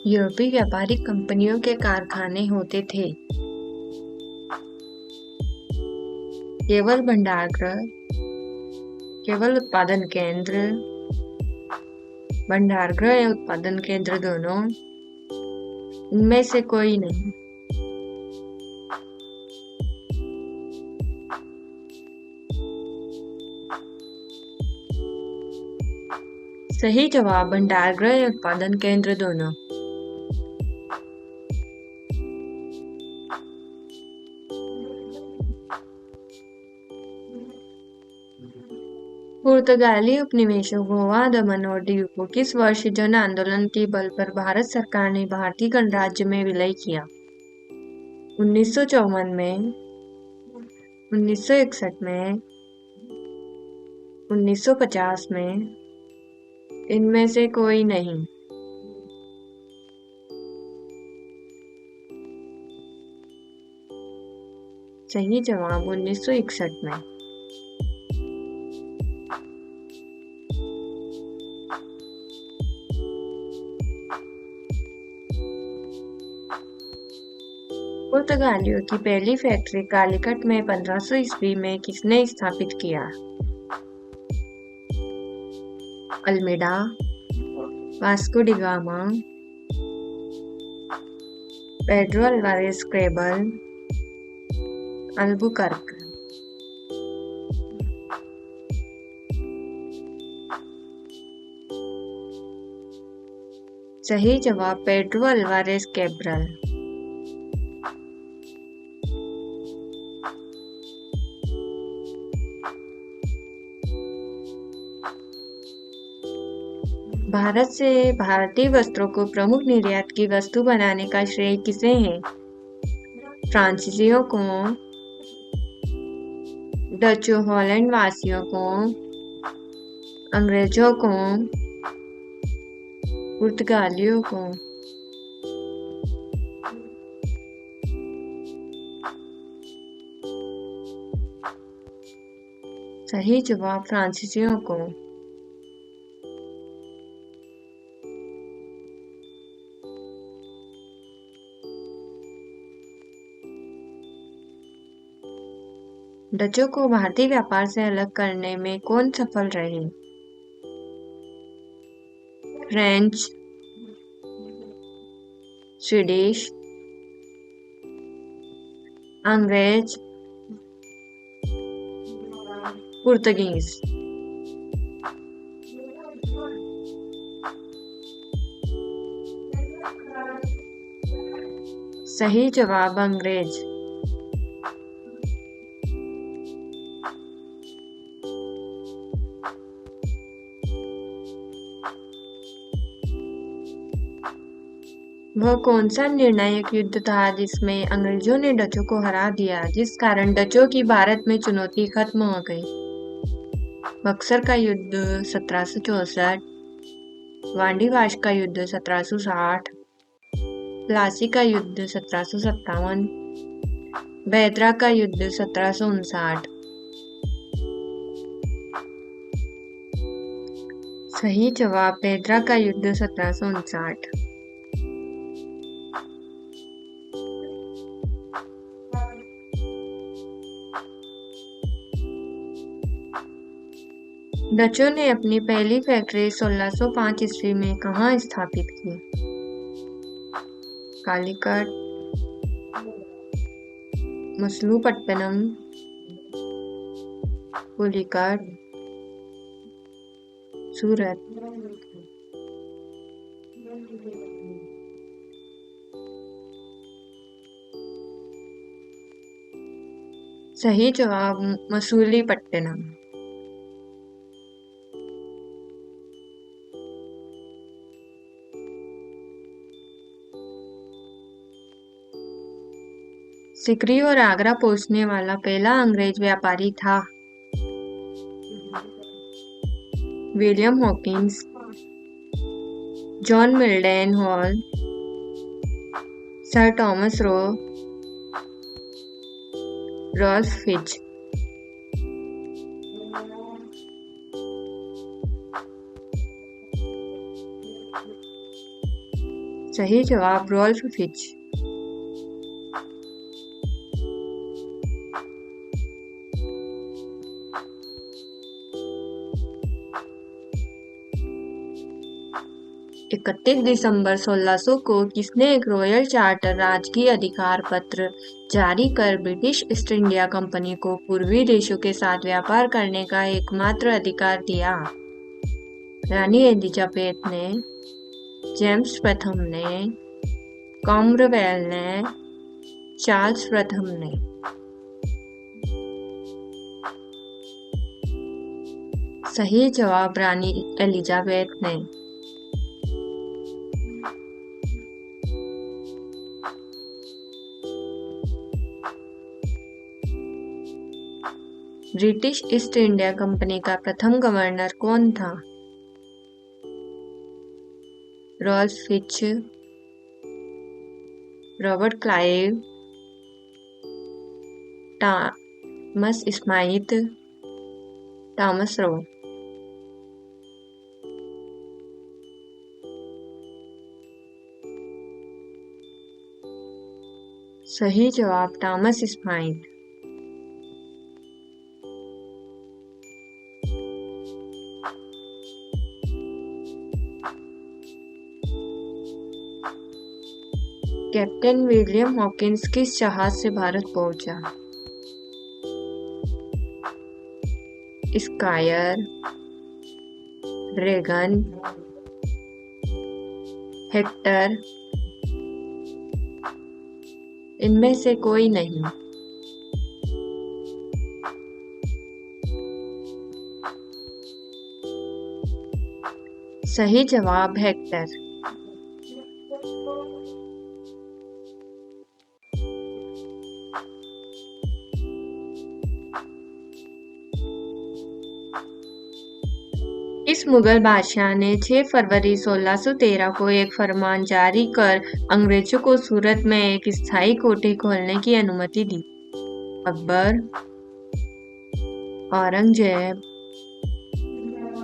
यूरोपीय व्यापारिक कंपनियों के कारखाने होते थे। केवल भंडारगृह, केवल उत्पादन केंद्र, भंडारगृह या उत्पादन केंद्र दोनों, इनमें से कोई नहीं। सही जवाब भंडारगृह या उत्पादन केंद्र दोनों। पुर्तगाली उपनिवेशों गोवा, दमन और दीव को किस वर्ष जन आंदोलन के बल पर भारत सरकार ने भारतीय गणराज्य में विलय किया? 1954 में, 1961 में, 1950 में, इनमें से कोई नहीं। सही जवाब 1961 में। पुर्तगालियों की पहली फैक्ट्री कालीकट में 1500 ईस्वी में किसने स्थापित किया? Almeida, Vasco da Gama, Pedro Alvares Cabral, Albuquerque. सही जवाब पेड्रो अल्वारेज कैब्रल। भारत से भारतीय वस्त्रों को प्रमुख निर्यात की वस्तु बनाने का श्रेय किसे है? फ्रांसीसियों को, डचों हॉलैंड वासियों को, अंग्रेजों को, पुर्तगालियों को। सही जवाब फ्रांसीसियों को। डचों को भारतीय व्यापार से अलग करने में कौन सफल रहे? फ्रेंच, स्वीडिश, अंग्रेज, पुर्तगीज। सही जवाब अंग्रेज। वह कौन सा निर्णायक युद्ध था जिसमें अंग्रेजों ने डचों को हरा दिया, जिस कारण डचों की भारत में चुनौती खत्म हो गई? बक्सर का युद्ध 1764, वांडीवाश का युद्ध 1760, प्लासी का युद्ध 1757, बेदरा का युद्ध 1759। सही जवाब बेदरा का युद्ध 1759। डचों ने अपनी पहली फैक्ट्री 1605 ईस्वी में कहाँ स्थापित की? कालीकट, मसलूपट्टनम, पुलिकट, सूरत। सही जवाब मसूलीपट्टनम। सिकरी और आगरा पहुंचने वाला पहला अंग्रेज व्यापारी था? William Hawkins, John Mildenhall, sir Thomas Roe, Ralph Fitch. सही जवाब रॉल्फ फिच। इकतीस दिसंबर 1600 को किसने एक रॉयल चार्टर राजकीय अधिकार पत्र जारी कर ब्रिटिश ईस्ट इंडिया कंपनी को पूर्वी देशों के साथ व्यापार करने का एकमात्र अधिकार दिया? रानी एलिजाबेथ ने, जेम्स प्रथम ने, क्रॉमवेल ने, चार्ल्स प्रथम ने? सही जवाब रानी एलिजाबेथ ने। ब्रिटिश ईस्ट इंडिया कंपनी का प्रथम गवर्नर कौन था? Ralph Fitch, Robert Clive, Thomas Smythe, Thomas Roe? सही जवाब Thomas Smythe. Captain William Hawkins किस जहाज से भारत पहुंचा? स्कायर, ड्रैगन, हेक्टर, इनमें से कोई नहीं। सही जवाब हेक्टर। इस मुगल बादशाह ने 6 फरवरी 1613 को एक फरमान जारी कर अंग्रेजों को सूरत में एक स्थायी कोठी खोलने की अनुमति दी? अकबर, औरंगजेब,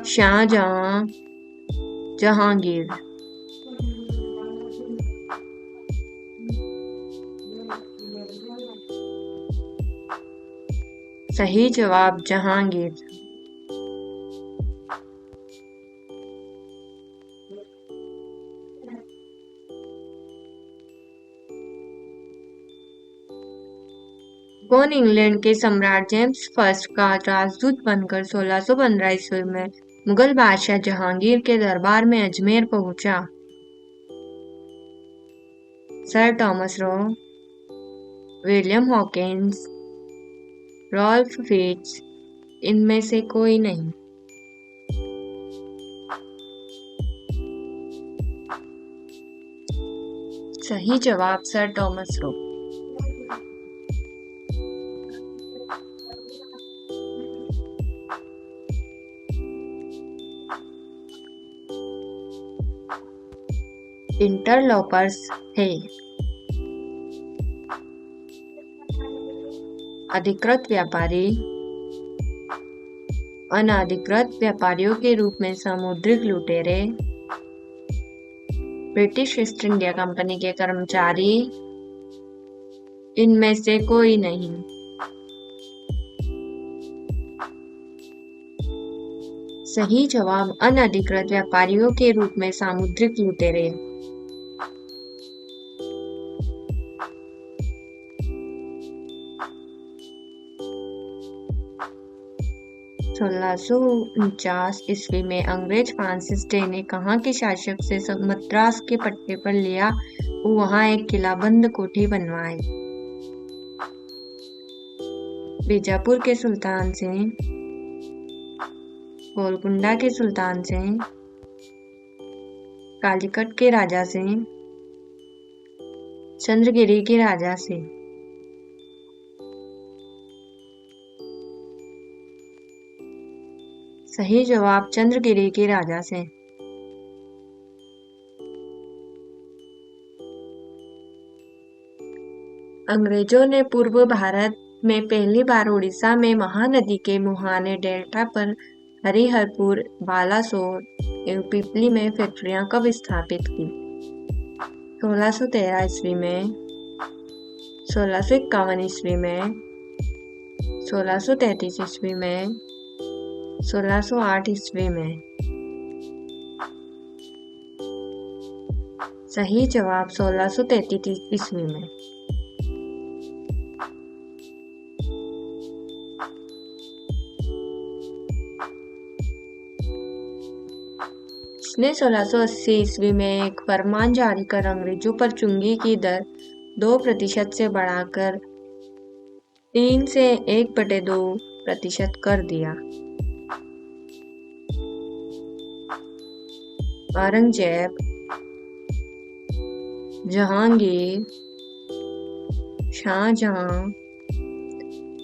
शाहजहां, जहांगीर? सही जवाब जहांगीर। कौन इंग्लैंड के सम्राट जेम्स फर्स्ट का राजदूत बनकर 1615 ईस्वी में मुगल बादशाह जहांगीर के दरबार में अजमेर पहुंचा? Sir Thomas Roe, William Hawkins, Ralph Fitch, इनमें से कोई नहीं। सही जवाब सर थॉमस रो। इंटरलॉपर्स थे? अधिकृत व्यापारी, अनधिकृत व्यापारियों के रूप में सामुद्रिक लुटेरे, ब्रिटिश ईस्ट इंडिया कंपनी के कर्मचारी, इनमें से कोई नहीं। सही जवाब अनधिकृत व्यापारियों के रूप में सामुद्रिक लुटेरे। 1649 ईस्वी में अंग्रेज फ्रांसिस डे ने कहाँ के शासक से मद्रास के पट्टे पर लिया वो वहां एक किलाबंद कोठी बनवाई? बीजापुर के सुल्तान से, गोलकुंडा के सुल्तान से, कालीकट के राजा से, चंद्रगिरी के राजा से? सही जवाब चंद्रगिरी के राजा से। अंग्रेजों ने पूर्व भारत में पहली बार उड़ीसा में महानदी के मुहाने डेल्टा पर हरिहरपुर, बालासोर एवं पिपली में फैक्ट्रियां कब स्थापित की? 1613 ईस्वी में, 1651 ईस्वी में, 1633 ईस्वी में, 1608 ईस्वी में। सही जवाब 1633 ईस्वी में। इसने 1680 ईस्वी में एक फरमान जारी कर अंग्रेजों पर चुंगी की दर 2% से बढ़ाकर 3 से 1/2% कर दिया। औरंगजेब, जहांगीर, शाहजहां,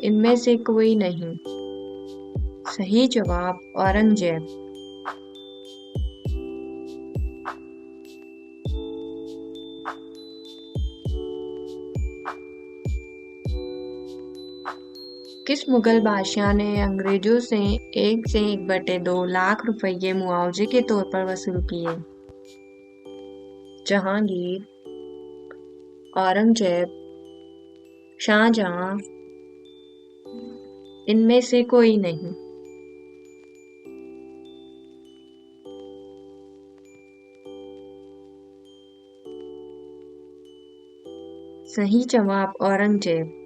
इनमें से कोई नहीं। सही जवाब औरंगजेब। किस मुगल बादशाह ने अंग्रेजों से 1 से 1/2 लाख रुपये मुआवजे के तौर पर वसूल किए? जहांगीर, औरंगजेब, शाहजहां, इनमें से कोई नहीं। सही जवाब औरंगजेब।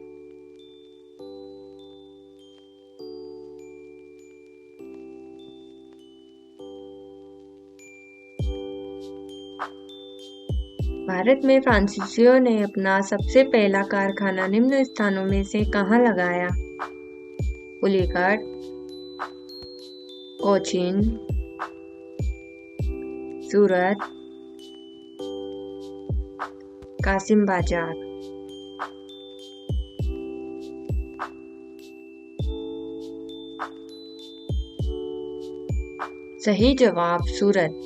भारत में फ्रांसीसियों ने अपना सबसे पहला कारखाना निम्न स्थानों में से कहाँ लगाया? पुलिकट, कोचीन, सूरत, कासिम बाजार। सही जवाब सूरत।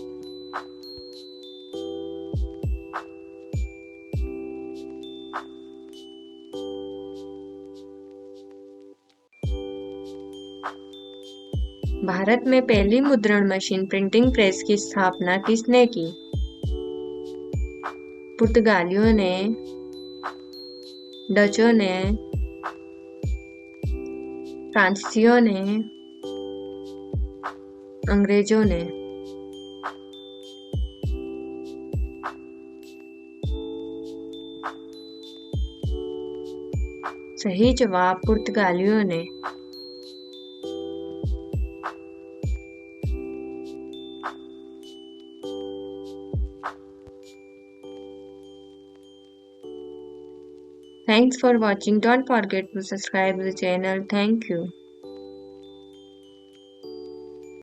भारत में पहली मुद्रण मशीन प्रिंटिंग प्रेस की स्थापना किसने की? पुर्तगालियों ने, डचों ने, फ्रांसीसियों ने, अंग्रेजों ने। सही जवाब पुर्तगालियों ने। Thanks for watching. Don't forget to subscribe the channel. Thank you.